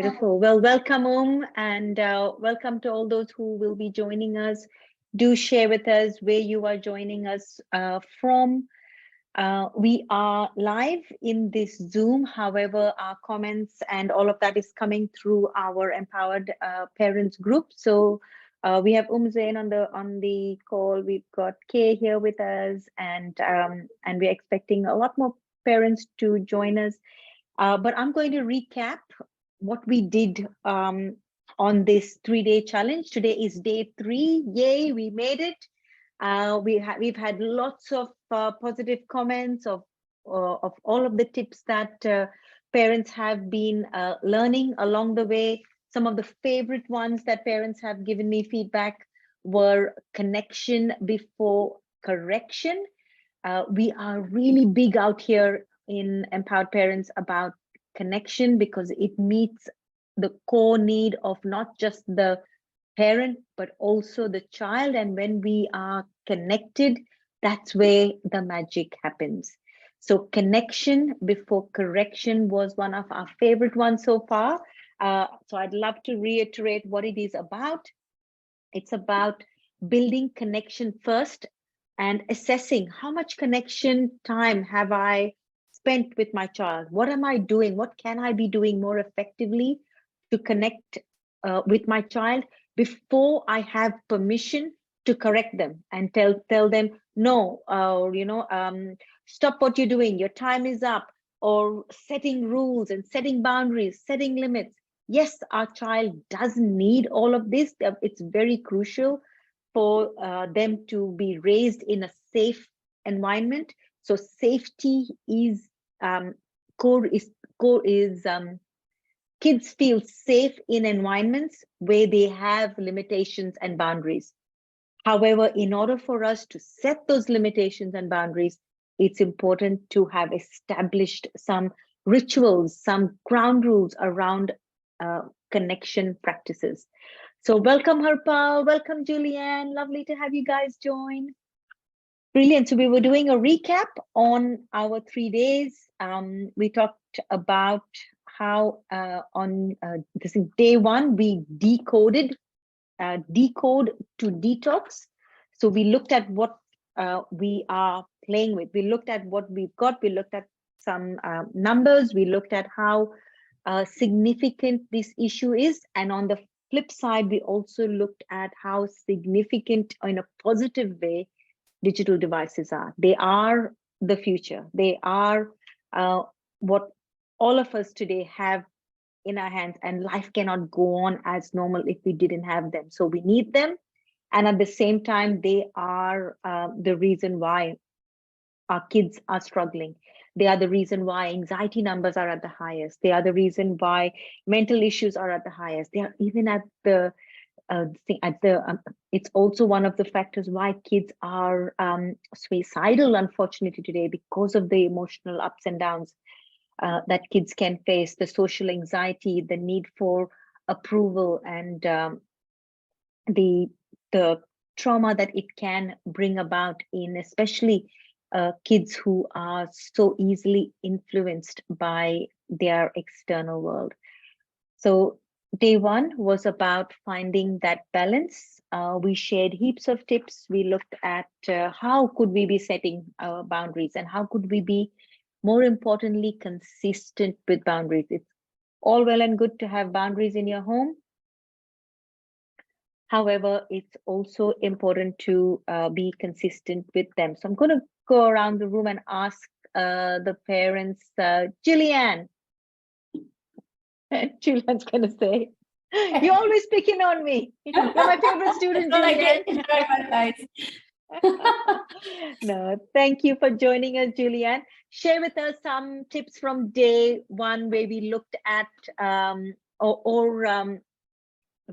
Beautiful. Well, welcome, and welcome to all those who will be joining us. Do share with us where you are joining us from. We are live in this Zoom. However, our comments and all of that is coming through our Empowered Parents group. So we have Zain on the call. We've got Kay here with us, and we're expecting a lot more parents to join us. But I'm going to recap what we did on this 3-day challenge. Today is day 3. Yay, we made it. We've had lots of positive comments of all of the tips that parents have been learning along the way. Some of the favorite ones that parents have given me feedback were connection before correction. We are really big out here in Empowered Parents about connection because it meets the core need of not just the parent, but also the child. And when we are connected, that's where the magic happens. So connection before correction was one of our favorite ones so far. So I'd love to reiterate what it is about. It's about building connection first and assessing how much connection time have I spent with my child. What am I doing? What can I be doing more effectively to connect with my child before I have permission to correct them and tell them no, stop what you're doing, your time is up, or setting rules and setting boundaries, setting limits. Yes, our child does need all of this. It's very crucial for them to be raised in a safe environment. So safety is core is kids feel safe in environments where they have limitations and boundaries. However, in order for us to set those limitations and boundaries, it's important to have established some rituals, some ground rules around connection practices. So welcome, Harpal, welcome, Julianne. Lovely to have you guys join. Brilliant. So we were doing a recap on our 3 days. We talked about how on this is day 1, we decode to detox. So we looked at what we are playing with. We looked at what we've got. We looked at some numbers. We looked at how significant this issue is. And on the flip side, we also looked at how significant in a positive way digital devices are. They are the future. They are what all of us today have in our hands, and life cannot go on as normal if we didn't have them. So we need them. And at the same time, they are the reason why our kids are struggling. They are the reason why anxiety numbers are at the highest. They are the reason why mental issues are at the highest. They are even at the it's also one of the factors why kids are suicidal, unfortunately, today, because of the emotional ups and downs that kids can face, the social anxiety, the need for approval, and the trauma that it can bring about in especially kids who are so easily influenced by their external world. So day 1 was about finding that balance. We shared heaps of tips. We looked at how could we be setting our boundaries, and how could we be, more importantly, consistent with boundaries. It's all well and good to have boundaries in your home. However, it's also important to be consistent with them. So I'm going to go around the room and ask the parents. Jillian. Julian's going to say, you're always picking on me. You're my favorite student, Julian. No, thank you for joining us, Julianne. Share with us some tips from day 1 where we looked at where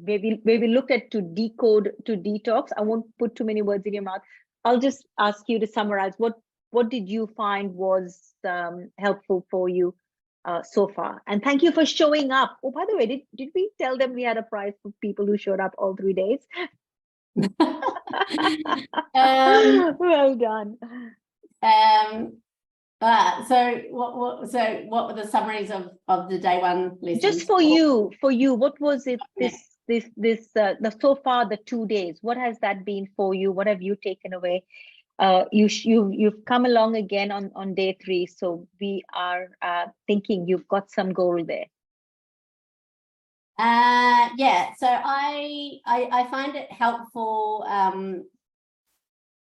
we looked at to decode to detox. I won't put too many words in your mouth. I'll just ask you to summarize what did you find was helpful for you so far. And thank you for showing up. Oh, by the way, did we tell them we had a prize for people who showed up all 3 days? Well done. So what were the summaries of the day one lessons? Just for you, what was it so far, the 2 days? What has that been for you? What have you taken away? You've come along again on day 3, so we are thinking you've got some goal there. Yeah, so I find it helpful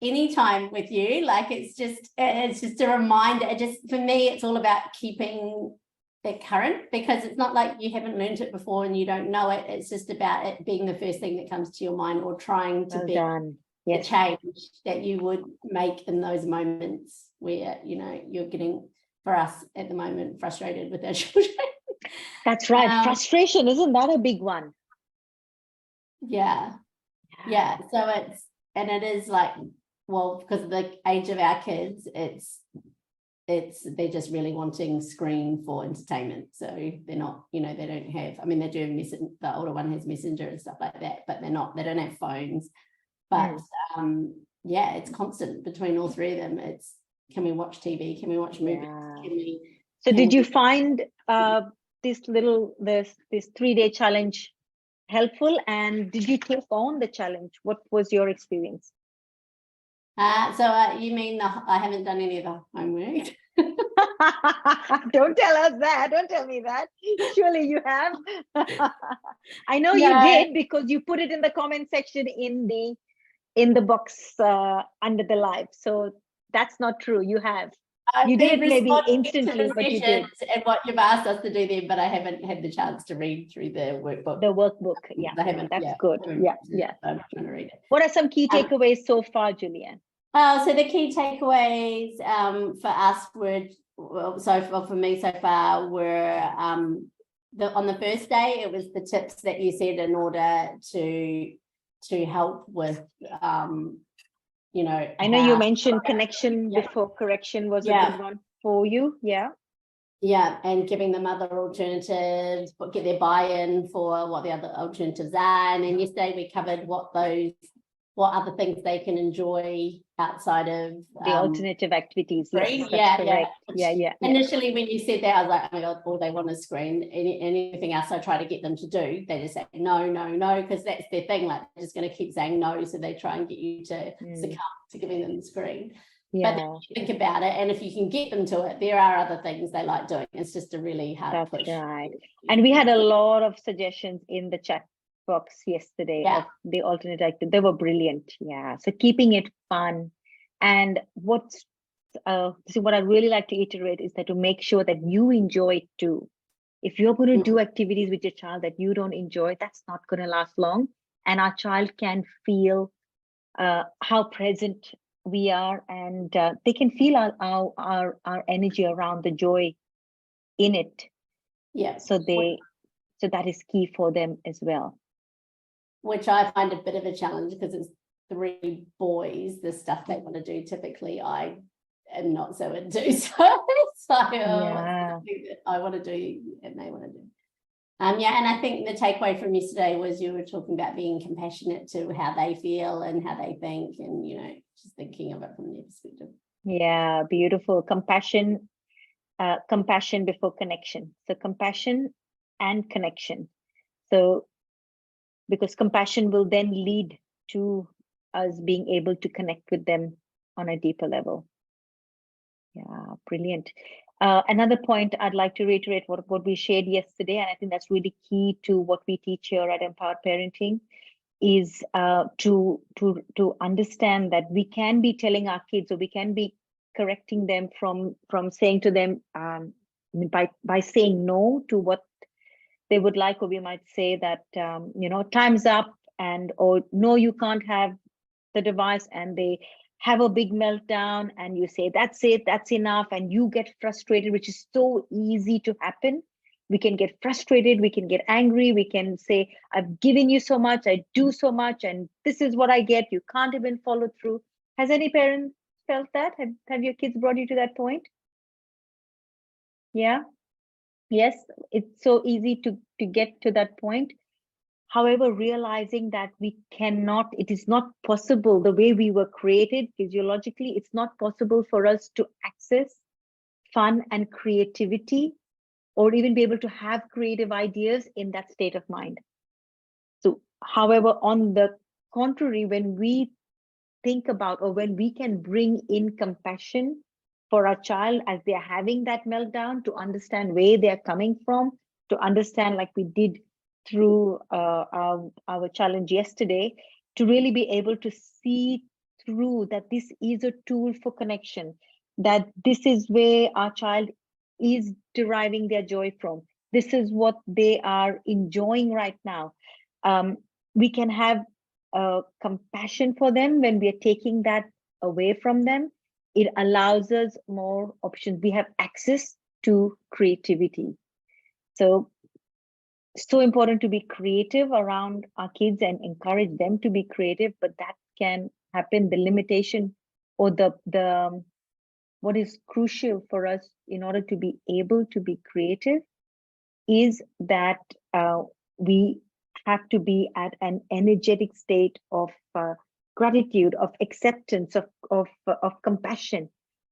anytime with you, like it's just a reminder. For me, it's all about keeping it current, because it's not like you haven't learned it before and you don't know it. It's just about it being the first thing that comes to your mind, or trying to be the change that you would make in those moments where, you know, you're getting, for us at the moment, frustrated with our children. That's right. Frustration, isn't that a big one? Yeah. So it is like, well, because of the age of our kids, they're just really wanting screen for entertainment. So they're not, you know, they don't have, I mean, they do the older one has Messenger and stuff like that, but they don't have phones. But yeah, it's constant between all 3 of them. It's, can we watch TV? Can we watch movies? Did you find this 3-day challenge helpful, and did you take on the challenge? What was your experience? So you mean I haven't done any of the homework? Don't tell us that. Don't tell me that. Surely you have. I know you did, because you put it in the comment section in the box under the live. So that's not true. You have. You did it maybe instantly, but you did. And what you've asked us to do there, but I haven't had the chance to read through the workbook. The workbook, yeah. I haven't. That's good. Yeah. I'm trying to read it. What are some key takeaways so far, Julianne? So the key takeaways for us were, for me so far, were on the first day, it was the tips that you said in order to help with you know, I know you mentioned connection before correction was a good one for you. Yeah, and giving them other alternatives, but get their buy-in for what the other alternatives are. And then yesterday we covered what other things they can enjoy outside of the alternative activities. Screen. Yes, that's correct. Yeah. Initially, when you said that, I was like, oh my God, all they want is screen. Anything else I try to get them to do, they just say no, because that's their thing. Like, they're just going to keep saying no, so they try and get you to succumb to giving them the screen. But then you think about it, and if you can get them to it, there are other things they like doing. It's just a really hard push. Right. And we had a lot of suggestions in the chat box yesterday of the alternate activity. They were brilliant. So keeping it fun. And what I really like to iterate is that to make sure that you enjoy it too. If you're going to do activities with your child that you don't enjoy, that's not going to last long. And our child can feel how present we are, and they can feel our energy around the joy in it. So that is key for them as well. Which I find a bit of a challenge, because it's 3 boys. The stuff they want to do, typically I am not so into. So I want to do and they want to do. And I think the takeaway from yesterday was you were talking about being compassionate to how they feel and how they think, and just thinking of it from their perspective. Yeah, beautiful. Compassion before connection. So compassion and connection. So because compassion will then lead to us being able to connect with them on a deeper level. Yeah, brilliant. Another point I'd like to reiterate what we shared yesterday, and I think that's really key to what we teach here at Empowered Parenting, is to understand that we can be telling our kids, or we can be correcting them from saying to them by saying no to what they would like, or we might say that time's up, or no, you can't have the device, and they have a big meltdown, and you say that's it, that's enough, and you get frustrated, which is so easy to happen. We can get frustrated, we can get angry, we can say, I've given you so much, I do so much, and this is what I get, you can't even follow through. Has any parent felt that? Have your kids brought you to that point? Yes, it's so easy to get to that point. However, realizing that it is not possible, the way we were created physiologically, it's not possible for us to access fun and creativity, or even be able to have creative ideas in that state of mind. So, however, on the contrary, when we think about, or when we can bring in compassion for our child as they're having that meltdown, to understand where they're coming from, to understand, like we did through our challenge yesterday, to really be able to see through that this is a tool for connection, that this is where our child is deriving their joy from. This is what they are enjoying right now. We can have compassion for them when we are taking that away from them. It allows us more options. We have access to creativity. So, so important to be creative around our kids and encourage them to be creative, but that can happen. The limitation, or the what is crucial for us in order to be able to be creative, is that we have to be at an energetic state of gratitude, of acceptance, of compassion.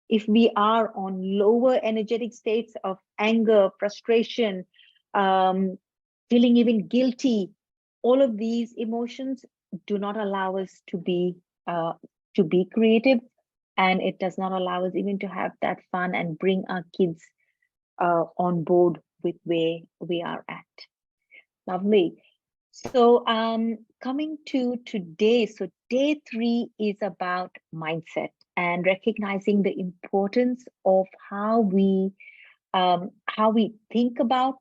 If we are on lower energetic states of anger, frustration, feeling even guilty, all of these emotions do not allow us to be creative, and it does not allow us even to have that fun and bring our kids on board with where we are at. Lovely. So coming to today, so day 3 is about mindset and recognizing the importance of how we think about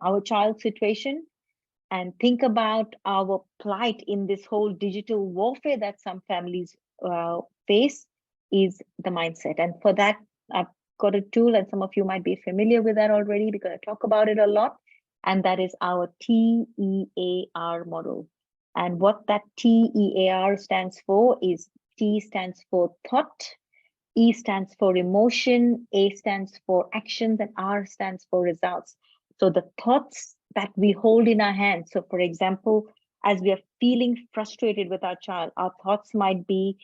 our child's situation, and think about our plight in this whole digital warfare that some families face, is the mindset. And for that, I've got a tool, and some of you might be familiar with that already because I talk about it a lot, and that is our TEAR model. And what that TEAR stands for is, T stands for thought, E stands for emotion, A stands for actions, and R stands for results. So the thoughts that we hold in our hands. So for example, as we are feeling frustrated with our child, our thoughts might be,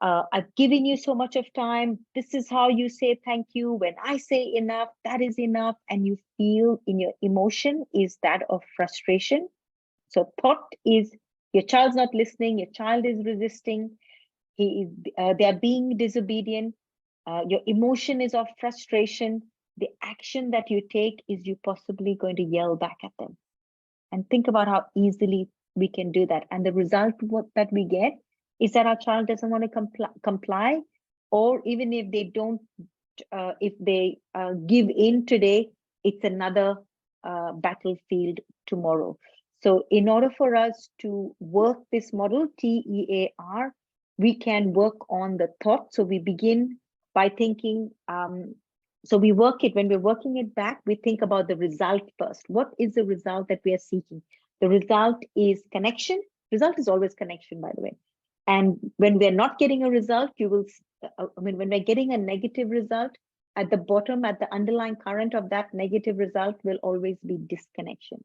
I've given you so much of time. This is how you say thank you. When I say enough, that is enough. And you feel in your emotion is that of frustration. So thought is, your child's not listening, your child is resisting, they are being disobedient. Your emotion is of frustration. The action that you take is you possibly going to yell back at them. And think about how easily we can do that. And the result that we get is that our child doesn't want to comply, or even if they don't, if they give in today, it's another battlefield tomorrow. So in order for us to work this model, TEAR, we can work on the thought. So we begin by thinking, so we work it, when we're working it back, we think about the result first. What is the result that we are seeking? The result is connection. Result is always connection, by the way. And when we're not getting a result, you will, when we're getting a negative result, at the bottom, at the underlying current of that negative result will always be disconnection.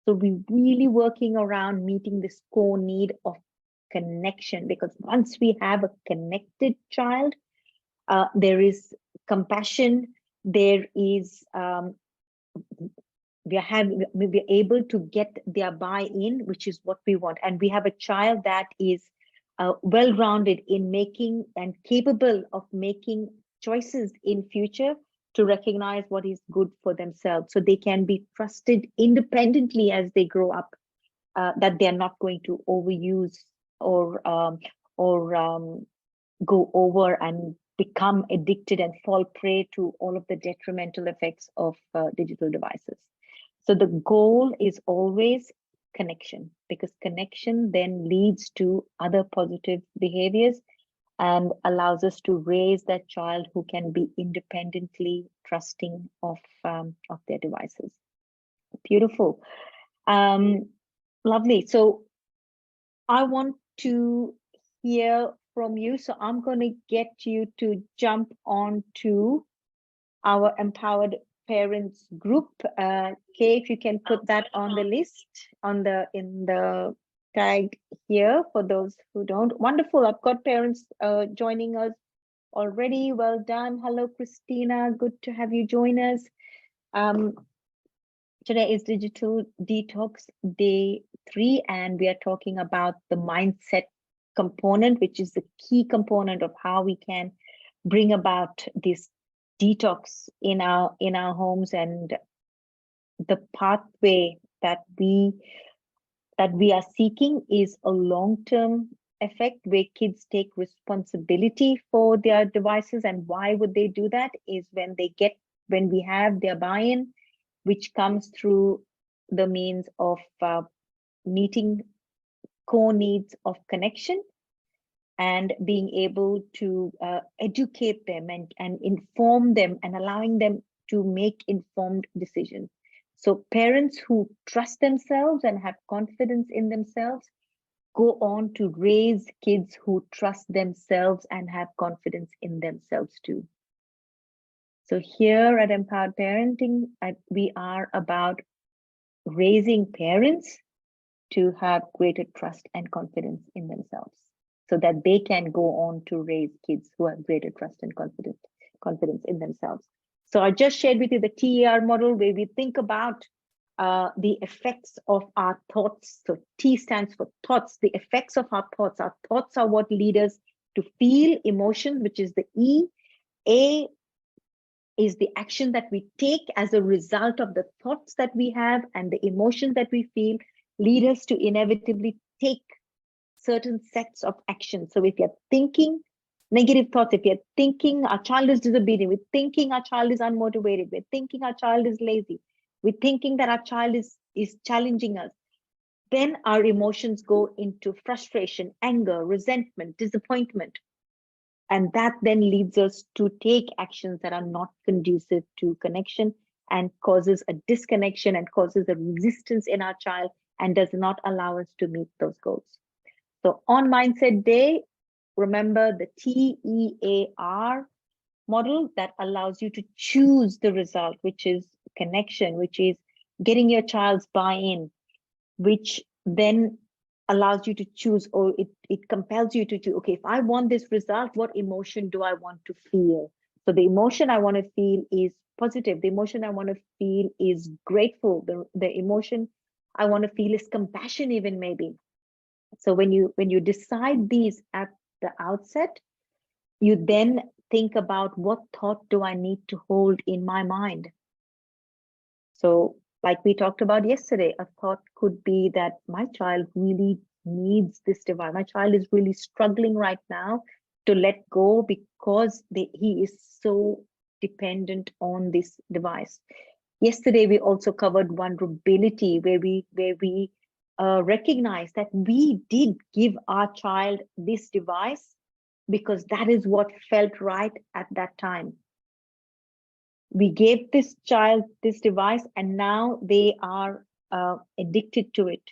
So we're really working around meeting this core need of connection, because once we have a connected child, there is compassion, there is we're able to get their buy-in, which is what we want. And we have a child that is well-rounded in making and capable of making choices in future to recognize what is good for themselves, so they can be trusted independently as they grow up, that they're not going to overuse or go over and become addicted and fall prey to all of the detrimental effects of digital devices. So the goal is always connection, because connection then leads to other positive behaviors and allows us to raise that child who can be independently trusting of their devices. Beautiful. Lovely. So I want to hear from you. So I'm going to get you to jump on to our Empowered Parents group. Kay, if you can put that on the list, in the tag here for those who don't. Wonderful. I've got parents joining us already. Well done. Hello, Christina. Good to have you join us. Um, Today is Digital Detox Day 3, and we are talking about the mindset component, which is the key component of how we can bring about this detox in our homes, and the pathway that we are seeking is a long-term effect where kids take responsibility for their devices. And why would they do that is when we have their buy-in, which comes through the means of meeting core needs of connection and being able to educate them and inform them and allowing them to make informed decisions. So parents who trust themselves and have confidence in themselves go on to raise kids who trust themselves and have confidence in themselves too. So here at Empowered Parenting, we are about raising parents to have greater trust and confidence in themselves so that they can go on to raise kids who have greater trust and confidence in themselves. So I just shared with you the TER model where we think about the effects of our thoughts. So T stands for thoughts, the effects of our thoughts. Our thoughts are what lead us to feel emotions, which is the E. A is the action that we take as a result of the thoughts that we have, and the emotions that we feel lead us to inevitably take certain sets of actions. So if you're thinking negative thoughts, if you're thinking our child is disobedient, we're thinking our child is unmotivated, we're thinking our child is lazy, we're thinking that our child is challenging us, then our emotions go into frustration, anger, resentment, disappointment. And that then leads us to take actions that are not conducive to connection and causes a disconnection and causes a resistance in our child and does not allow us to meet those goals. So on Mindset Day, remember the TEAR model that allows you to choose the result, which is connection, which is getting your child's buy-in, which then allows you to choose, or it compels you to choose, okay, if I want this result, what emotion do I want to feel? So the emotion I want to feel is positive. The emotion I want to feel is grateful. The emotion I want to feel is compassion, even maybe. So when you decide these at the outset, you then think about what thought do I need to hold in my mind. So like we talked about yesterday, a thought could be that my child really needs this device. My child is really struggling right now to let go because he is so dependent on this device. Yesterday, we also covered vulnerability, where we recognize that we did give our child this device because that is what felt right at that time. We gave this child this device and now they are addicted to it.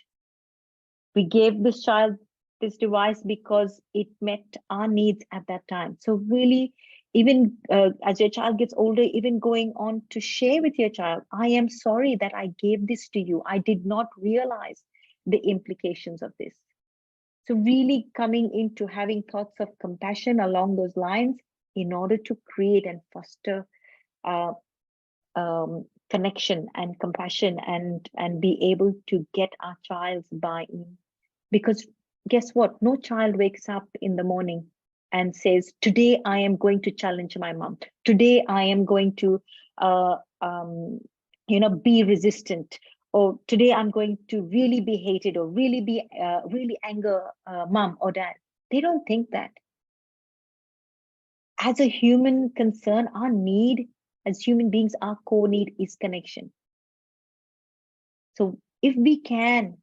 We gave this child this device because it met our needs at that time. So really, even as your child gets older, even going on to share with your child, I am sorry that I gave this to you. I did not realize the implications of this. So really coming into having thoughts of compassion along those lines in order to create and foster uh, connection and compassion and be able to get our child's buy-in. Because guess what? No child wakes up in the morning and says, today I am going to challenge my mom. Today I am going to be resistant, or today I'm going to really be hated, or really anger mom or dad. They don't think that. As a human concern, our need as human beings, our core need is connection. So if we can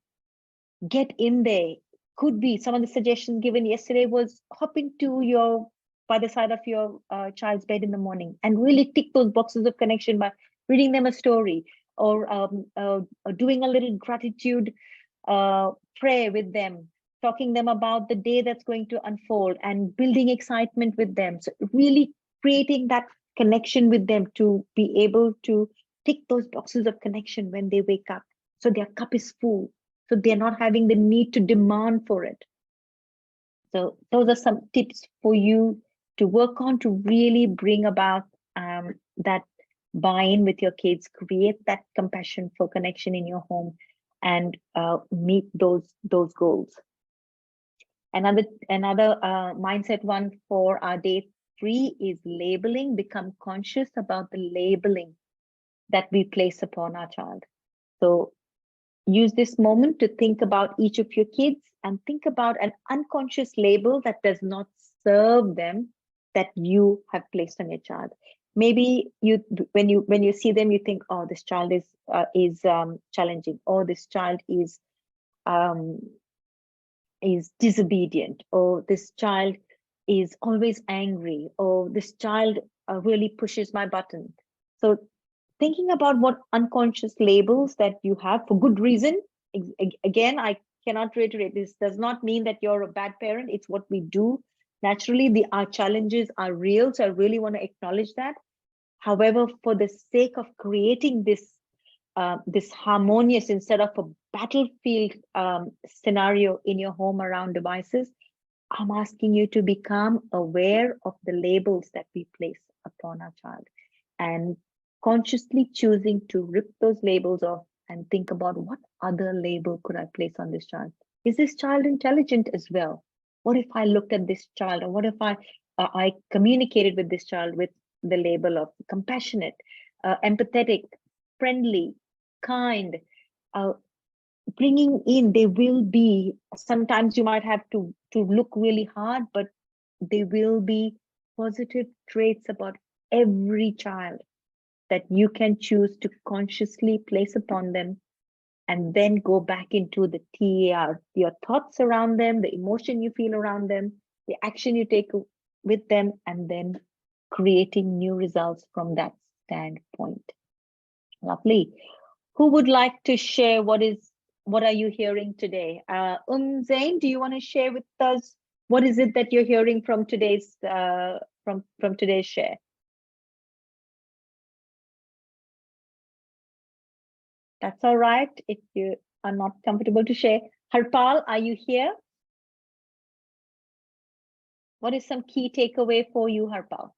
get in there, could be some of the suggestions given yesterday was hop into your by the side of your child's bed in the morning and really tick those boxes of connection by reading them a story, or doing a little gratitude prayer with them, talking them about the day that's going to unfold and building excitement with them. So really creating that connection with them to be able to tick those boxes of connection when they wake up. So their cup is full. So they're not having the need to demand for it. So those are some tips for you to work on to really bring about that buy-in with your kids, create that compassion for connection in your home, and meet those goals. Another mindset one for our day 3 is labeling. Become conscious about the labeling that we place upon our child. So use this moment to think about each of your kids and think about an unconscious label that does not serve them that you have placed on your child. Maybe when you see them, you think, oh, this child is challenging, or this child is disobedient, or this child is always angry, or this child really pushes my button. So thinking about what unconscious labels that you have for good reason. Again, I cannot reiterate, this does not mean that you're a bad parent. It's what we do naturally. Our challenges are real, so I really want to acknowledge that. However, for the sake of creating this harmonious, instead of a battlefield scenario in your home around devices, I'm asking you to become aware of the labels that we place upon our child, and consciously choosing to rip those labels off and think about, what other label could I place on this child? Is this child intelligent as well? What if I looked at this child, or what if I communicated with this child with the label of compassionate, empathetic, friendly, kind, bringing in, they will be, sometimes you might have to look really hard, but there will be positive traits about every child that you can choose to consciously place upon them, and then go back into the TAR, your thoughts around them, the emotion you feel around them, the action you take with them, and then creating new results from that standpoint. Lovely. Who would like to share what are you hearing today? Zain, do you want to share with us what is it that you're hearing from today's from today's share? That's all right if you are not comfortable to share. Harpal, are you here? What is some key takeaway for you, Harpal?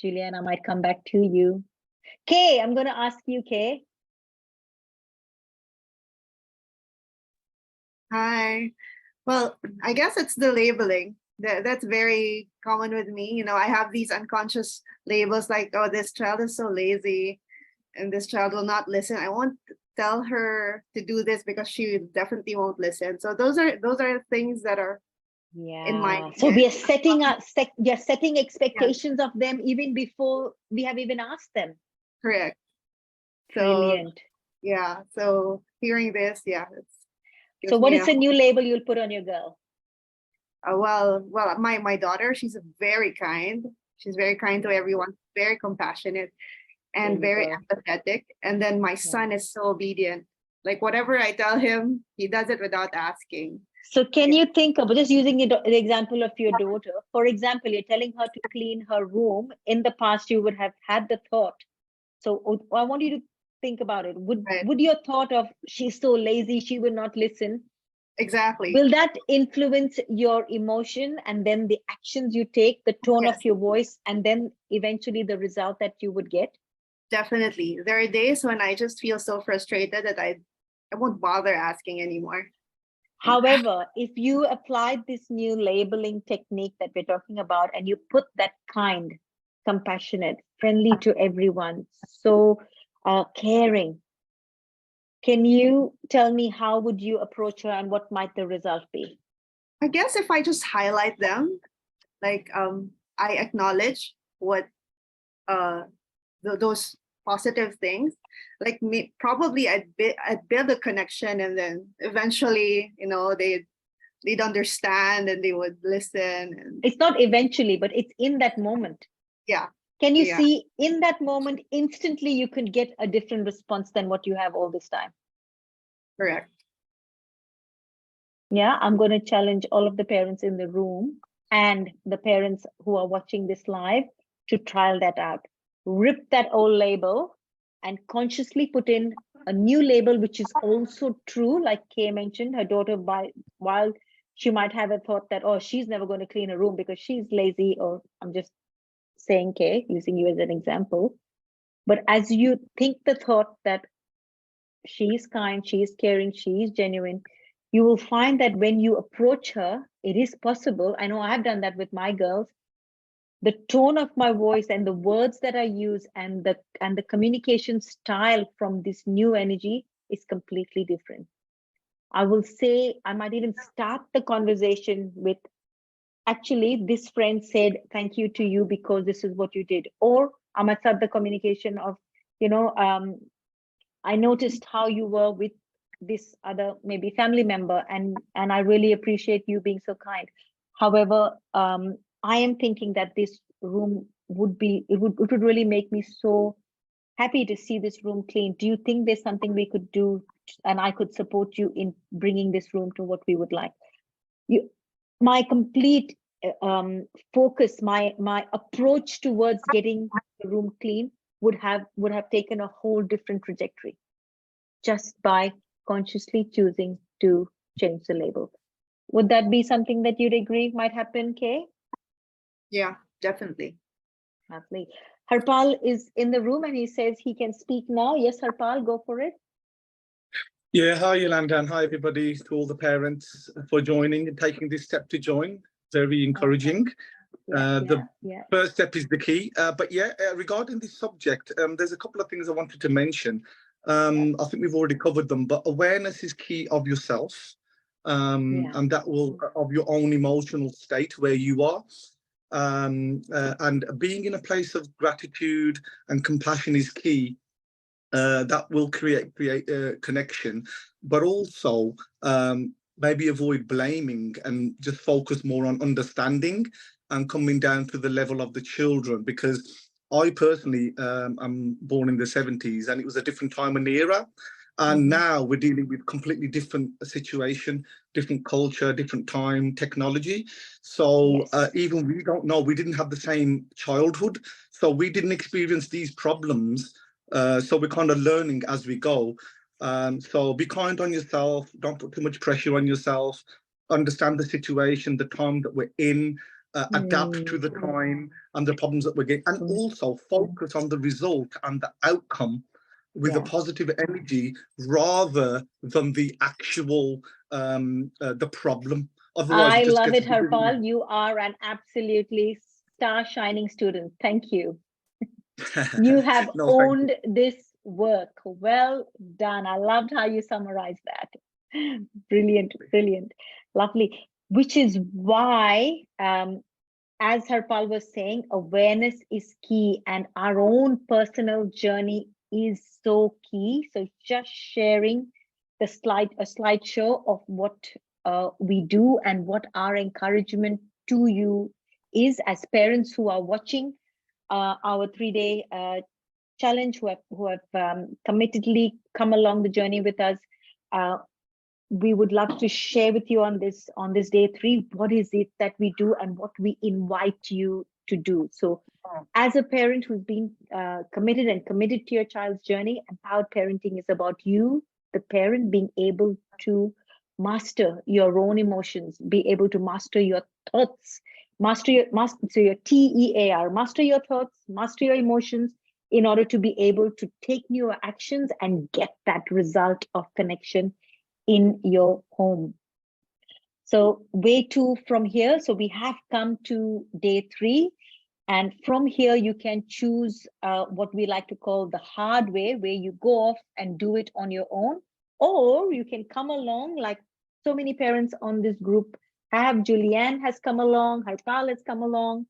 Julian, I might come back to you. Kay, I'm going to ask you, Kay. Hi. Well, I guess it's the labeling. That's very common with me. You know, I have these unconscious labels like, oh, this child is so lazy and this child will not listen. I won't tell her to do this because she definitely won't listen. So those are things that are in my Yeah. So we are setting expectations yes, of them even before we have even asked them. correct. So Brilliant. yeah, so hearing this, yeah, So gives what me is a new label you'll put on your girl? well, my daughter, she's very kind. She's very kind to everyone, very compassionate, There and you very go. empathetic. And then my son is so obedient. Like whatever I tell him, he does it without asking. So can you think of, just using the example of your daughter, for example, you're telling her to clean her room. In the past, you would have had the thought. So I want you to think about it. Right. Would your thought of, she's so lazy, she will not listen, Exactly. will that influence your emotion, and then the actions you take, the tone of Yes, your voice, and then eventually the result that you would get? definitely. There are days when I just feel so frustrated that I won't bother asking anymore. However, if you applied this new labeling technique that we're talking about, and you put that kind, compassionate, friendly to everyone, so caring, can you tell me how would you approach her, and what might the result be? I guess if I just highlight them, like I acknowledge what those positive things, like me, probably I'd build a connection, and then eventually, you know, they'd understand and they would listen. And It's not eventually, but it's in that moment. yeah, Can you yeah, see in that moment, instantly you could get a different response than what you have all this time? correct. Yeah, I'm going to challenge all of the parents in the room and the parents who are watching this live to trial that out. Rip that old label and consciously put in a new label, which is also true. Like Kay mentioned, her daughter, while she might have a thought that, oh, she's never going to clean a room because she's lazy, or I'm just saying, Kay, using you as an example. But as you think the thought that she's kind, she's caring, she's genuine, you will find that when you approach her, it is possible. I know I've done that with my girls. The tone of my voice and the words that I use and the communication style from this new energy is completely different. I will say, I might even start the conversation with, actually, this friend said thank you to you because this is what you did. Or I might start the communication of, I noticed how you were with this other maybe family member, and I really appreciate you being so kind. However, I am thinking that this room would be, it would really make me so happy to see this room clean. Do you think there's something we could do and I could support you in bringing this room to what we would like? My complete focus, my approach towards getting the room clean would have taken a whole different trajectory just by consciously choosing to change the label. Would that be something that you'd agree might happen, Kay? Yeah, definitely. Lovely. Harpal is in the room and he says he can speak now. Yes, Harpal, go for it. Yeah, hi Yolanda, and hi everybody, to all the parents for joining and taking this step to join. Very encouraging. The first step is the key. But yeah, regarding this subject, there's a couple of things I wanted to mention. I think we've already covered them, but awareness is key of yourself, and that will, of your own emotional state where you are. And being in a place of gratitude and compassion is key. That will create a connection, but also maybe avoid blaming and just focus more on understanding and coming down to the level of the children. Because I personally, I'm born in the 70s and it was a different time and era. And now we're dealing with completely different situation, different culture, different time, technology. So even we don't know, we didn't have the same childhood. So we didn't experience these problems. So we're kind of learning as we go. So be kind on yourself. Don't put too much pressure on yourself. Understand the situation, the time that we're in. Adapt to the time and the problems that we're getting. And also focus on the result and the outcome with a positive energy rather than the actual, the problem. Otherwise, I it just love gets it, Harpal. You are an absolutely star shining student. Thank you. You have owned this work. Well done. I loved how you summarized that. Brilliant, brilliant, lovely. Which is why, as Harpal was saying, awareness is key and our own personal journey is so key. So just sharing a slideshow of what we do and what our encouragement to you is as parents who are watching our 3-day challenge, who have committedly come along the journey with us. We would love to share with you on this day 3, what is it that we do and what we invite you to do. So as a parent who's been committed to your child's journey, empowered parenting is about you, the parent, being able to master your own emotions, be able to master your thoughts, master your TEAR, master your thoughts, master your emotions, in order to be able to take newer actions and get that result of connection in your home. So way 2 from here. So we have come to day 3. And from here, you can choose what we like to call the hard way, where you go off and do it on your own. Or you can come along, like so many parents on this group have. Julianne has come along, Harpal has come along.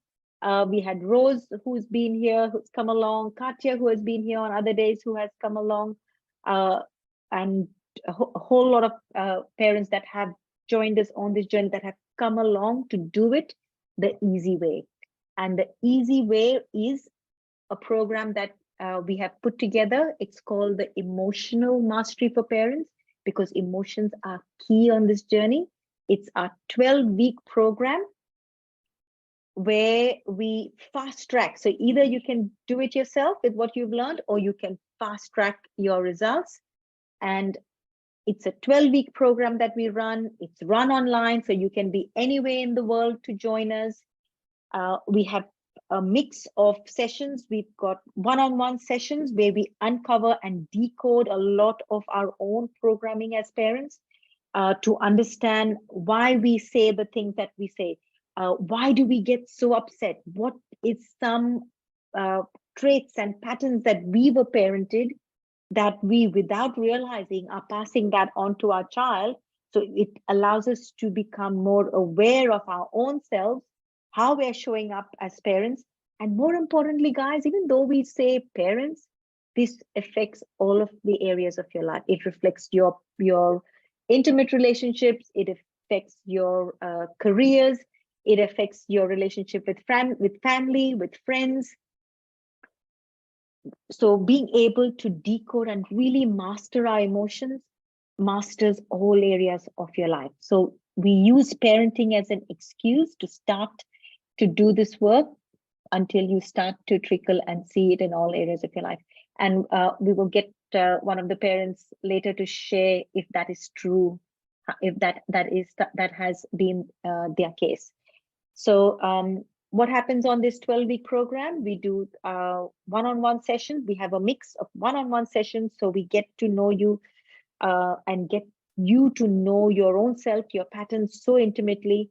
We had Rose, who's been here, who's come along, Katya, who has been here on other days, who has come along, and a whole lot of parents that have joined us on this journey that have come along to do it the easy way. And the easy way is a program that we have put together. It's called the Emotional Mastery for Parents, because emotions are key on this journey. It's our 12-week program where we fast track. So either you can do it yourself with what you've learned, or you can fast track your results. And It's a 12-week program that we run. It's run online, so you can be anywhere in the world to join us. We have a mix of sessions. We've got one-on-one sessions where we uncover and decode a lot of our own programming as parents to understand why we say the things that we say. Why do we get so upset? What is some traits and patterns that we were parented that we, without realizing, are passing that on to our child? So it allows us to become more aware of our own selves, how we're showing up as parents. And more importantly, guys, even though we say parents, this affects all of the areas of your life. It reflects your intimate relationships. It affects your careers. It affects your relationship with family, with friends. So being able to decode and really master our emotions masters all areas of your life. So we use parenting as an excuse to start to do this work until you start to trickle and see it in all areas of your life. And we will get one of the parents later to share if that is true, if that has been their case. So what happens on this 12-week program? We do one-on-one sessions. We have a mix of one-on-one sessions, so we get to know you and get you to know your own self, your patterns so intimately.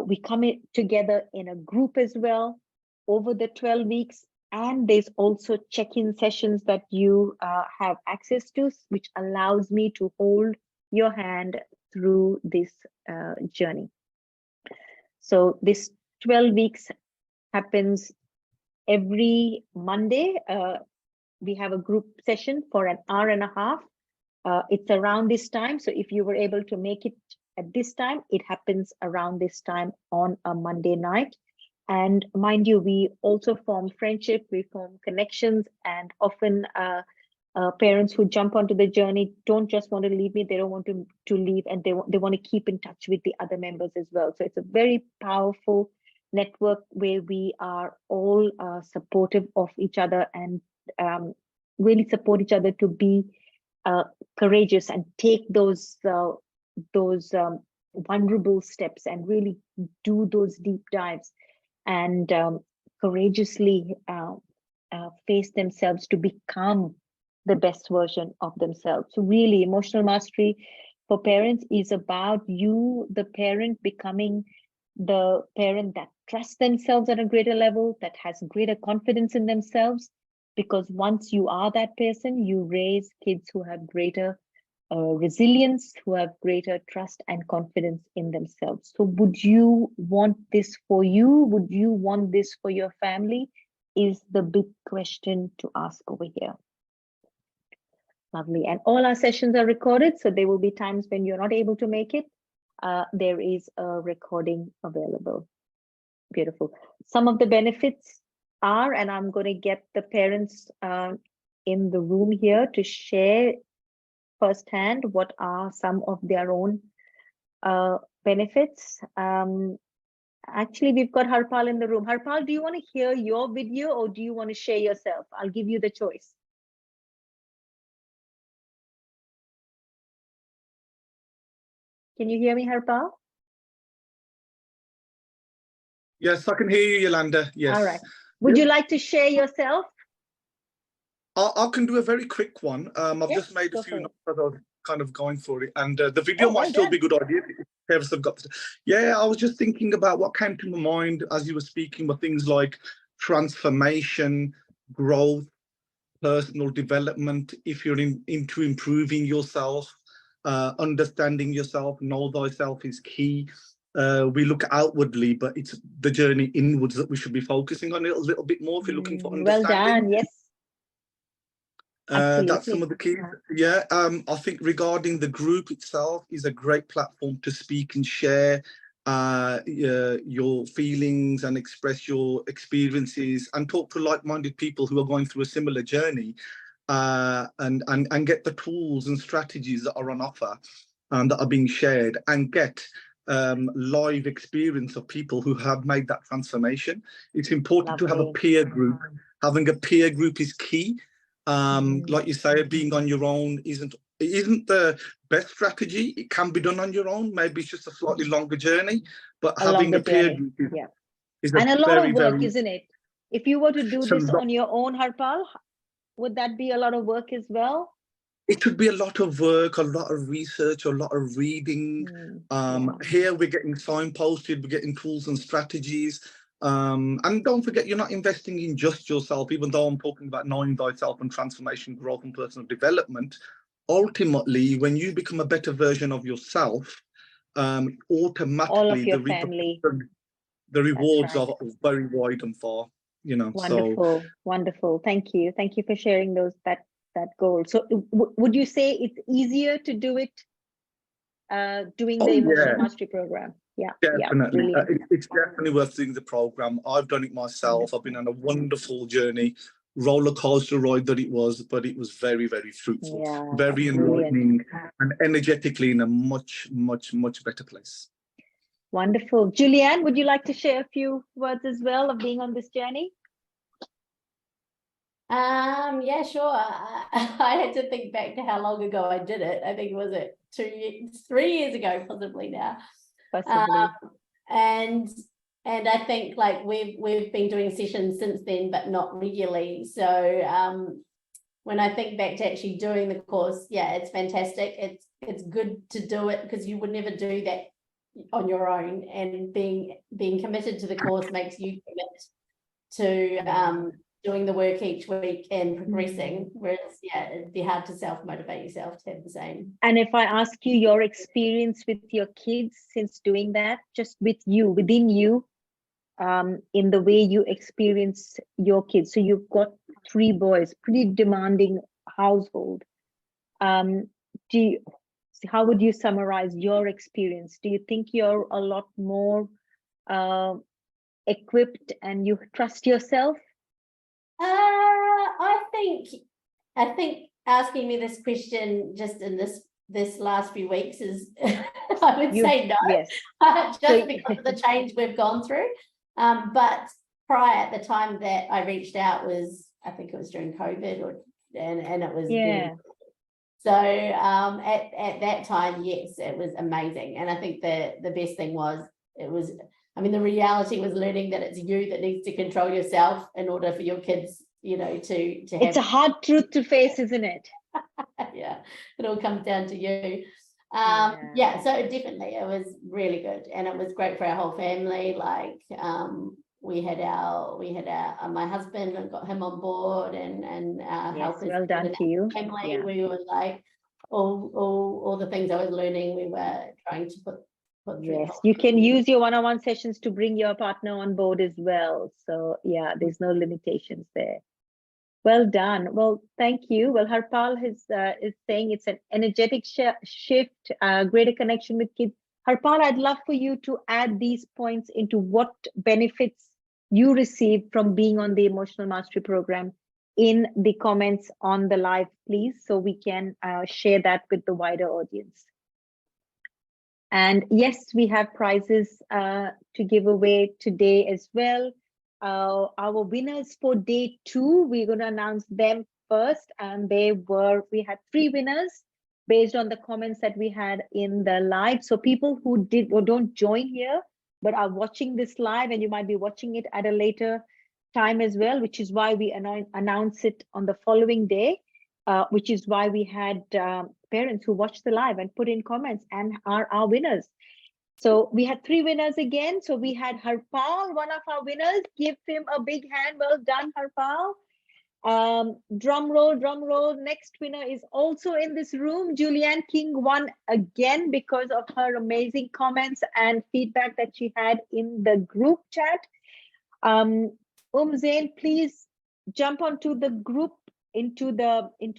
We come together in a group as well over the 12 weeks. And there's also check-in sessions that you have access to, which allows me to hold your hand through this journey. So this 12 weeks happens every Monday. We have a group session for an hour and a half. It's around this time. So if you were able to make it at this time, it happens around this time on a Monday night. And mind you, we also form friendship, we form connections, and often parents who jump onto the journey don't just want to leave me, they don't want to leave, and they want to keep in touch with the other members as well. So it's a very powerful network where we are all supportive of each other and really support each other to be courageous and take those vulnerable steps and really do those deep dives and courageously face themselves to become the best version of themselves. So really, emotional mastery for parents is about you, the parent, becoming the parent that trusts themselves at a greater level, that has greater confidence in themselves. Because once you are that person, you raise kids who have greater resilience, who have greater trust and confidence in themselves. So would you want this for you? Would you want this for your family? Is the big question to ask over here. Lovely. And all our sessions are recorded, so there will be times when you're not able to make it. There is a recording available. Beautiful. Some of the benefits are, and I'm going to get the parents in the room here to share firsthand what are some of their own benefits. Actually, we've got Harpal in the room. Harpal, do you want to hear your video or do you want to share yourself? I'll give you the choice. Can you hear me, Harpal? Yes, I can hear you, Yolanda. Yes. All right. Would you like to share yourself? I can do a very quick one. I've just made a few notes as I was kind of going for it, and the video might still be a good idea if parents have got this. Yeah, I was just thinking about what came to my mind as you were speaking, but things like transformation, growth, personal development. If you're into improving yourself, understanding yourself, know thyself is key. We look outwardly, but it's the journey inwards that we should be focusing on a little bit more if you're looking for understanding. Well done, yes. That's some of the keys. Yeah, I think regarding the group itself is a great platform to speak and share your feelings and express your experiences and talk to like-minded people who are going through a similar journey and get the tools and strategies that are on offer that are being shared and get live experience of people who have made that transformation. It's important to have a peer group. Having a peer group is key. Like you say, being on your own isn't it isn't the best strategy. It can be done on your own. Maybe it's just a slightly longer journey, but having a peer group is and a lot very, of work, very, isn't it? If you were to do it's a this lot. on your own, Harpal, would that be a lot of work as well? It would be a lot of work, a lot of research, a lot of reading. Here we're getting signposted, we're getting tools and strategies. And don't forget, you're not investing in just yourself, even though I'm talking about knowing thyself and transformation, growth and personal development. Ultimately, when you become a better version of yourself, automatically all of your family, the rewards are very wide and far, you know. Wonderful, wonderful. Thank you for sharing that goal. So would you say it's easier to do it doing the emotional mastery program? Definitely. It's definitely worth doing the program. I've done it myself. I've been on a wonderful journey, roller coaster ride that it was, but it was very, very fruitful, very enlightening, and energetically in a much, much, much better place. Wonderful. Julianne, would you like to share a few words as well of being on this journey? Yeah, sure. I had to think back to how long ago I did it. I think, was it 3 years ago, possibly now. Possibly. And I think like we've been doing sessions since then, but not regularly. So when I think back to actually doing the course, yeah, it's fantastic. It's good to do it because you would never do that on your own, and being committed to the course makes you commit to doing the work each week and progressing, whereas it'd be hard to self-motivate yourself to have the same. And if I ask you your experience with your kids since doing that, just within you, in the way you experience your kids, so you've got 3 boys, pretty demanding household. How would you summarize your experience? Do you think you're a lot more equipped and you trust yourself? I think asking me this question just in this last few weeks is I would say no. Yes. Just because of the change we've gone through. But prior, at the time that I reached out was, I think it was during COVID, and it was so at that time, yes, it was amazing. And I think the best thing was the reality was learning that it's you that needs to control yourself in order for your kids, to have. It's a hard truth to face, isn't it? Yeah, it all comes down to you. So definitely it was really good, and it was great for our whole family. Like we had my husband, and got him on board, and our helpers. Well done to you. Family, we were like all the things I was learning, we were trying to put. Yes, you can use your one-on-one sessions to bring your partner on board as well. So yeah, there's no limitations there. Well done. Well, thank you. Well, Harpal is saying it's an energetic shift, greater connection with kids. Harpal, I'd love for you to add these points into what benefits you receive from being on the Emotional Mastery Program in the comments on the live, please, so we can share that with the wider audience. And yes, we have prizes to give away today as well. Our winners for day 2, we're going to announce them first, and we had 3 winners based on the comments that we had in the live. So people who don't join here but are watching this live, and you might be watching it at a later time as well, which is why we announce it on the following day, which is why we had parents who watched the live and put in comments and are our winners. So we had 3 winners again. So we had Harpal, one of our winners. Give him a big hand. Well done, Harpal. Drum roll. Next winner is also in this room. Julianne King won again because of her amazing comments and feedback that she had in the group chat. Zain, please jump onto the group, into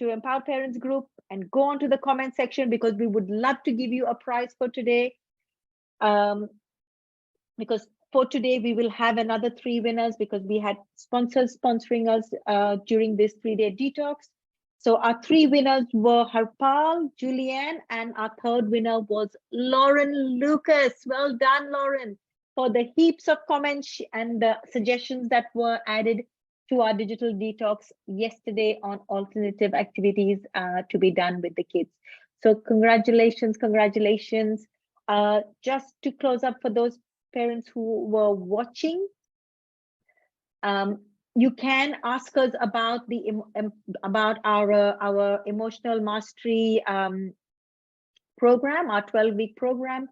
Empower Parents group, and go onto the comment section, because we would love to give you a prize for today. Because for today we will have another 3 winners, because we had sponsors sponsoring us during this 3-day detox. So our 3 winners were Harpal, Julianne, and our 3rd winner was Lauren Lucas. Well done, Lauren, for the heaps of comments and the suggestions that were added to our digital detox yesterday on alternative activities to be done with the kids. So congratulations, congratulations. Just to close up for those parents who were watching, you can ask us about our emotional mastery program, our 12-week program,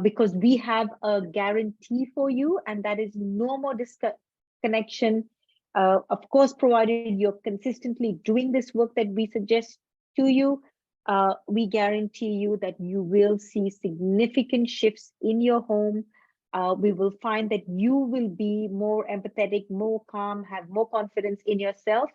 because we have a guarantee for you, and that is no more disconnection. Of course, provided you're consistently doing this work that we suggest to you, we guarantee you that you will see significant shifts in your home. We will find that you will be more empathetic, more calm, have more confidence in yourself,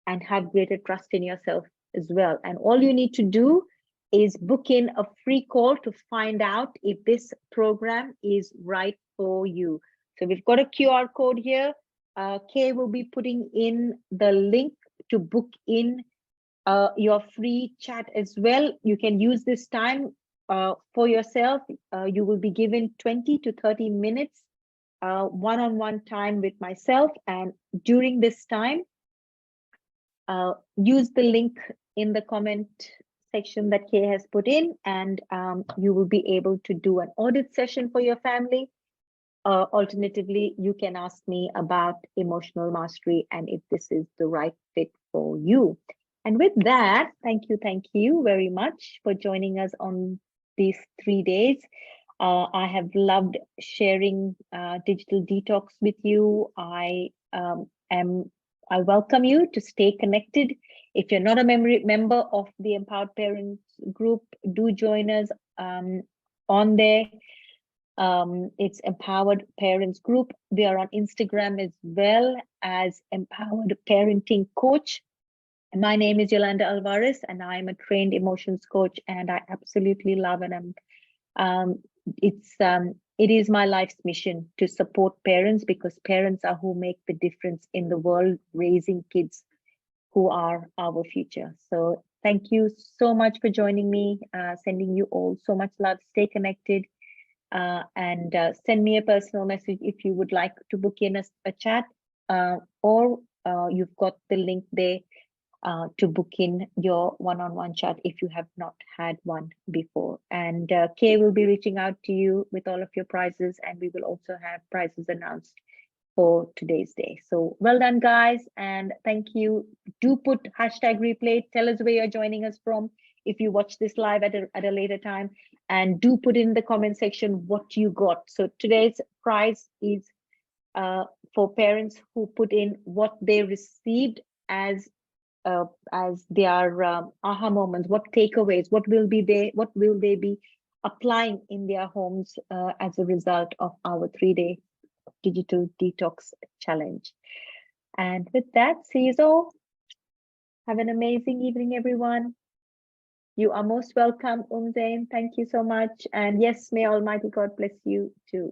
and have greater trust in yourself as well. And all you need to do is book in a free call to find out if this program is right for you. So we've got a QR code here. Kay will be putting in the link to book in your free chat as well. You can use this time for yourself. You will be given 20 to 30 minutes one-on-one time with myself. And during this time, use the link in the comment section that Kay has put in, and you will be able to do an audit session for your family. Alternatively, you can ask me about emotional mastery and if this is the right fit for you. And with that, thank you very much for joining us on these 3 days. I have loved sharing digital detox with you. I welcome you to stay connected. If you're not a member of the Empowered Parents group, do join us on there. It's Empowered Parents Group. We are on Instagram as well as Empowered Parenting Coach. My name is Yolanda Alvarez, and I am a trained emotions coach, and I absolutely love it. It is my life's mission to support parents, because parents are who make the difference in the world, raising kids who are our future. So thank you so much for joining me, sending you all so much love. Stay connected, and send me a personal message if you would like to book in a chat, or you've got the link there to book in your one-on-one chat if you have not had one before. And Kay will be reaching out to you with all of your prizes, and we will also have prizes announced for today's day. So well done, guys, and thank you. Do put #replay. Tell us where you're joining us from if you watch this live at a later time, and do put in the comment section what you got. So today's prize is for parents who put in what they received as their aha moments, what takeaways, what will they be applying in their homes as a result of our 3-day digital detox challenge. And with that, see you all. Have an amazing evening, everyone. You are most welcome, Zain. Thank you so much. And yes, may Almighty God bless you too.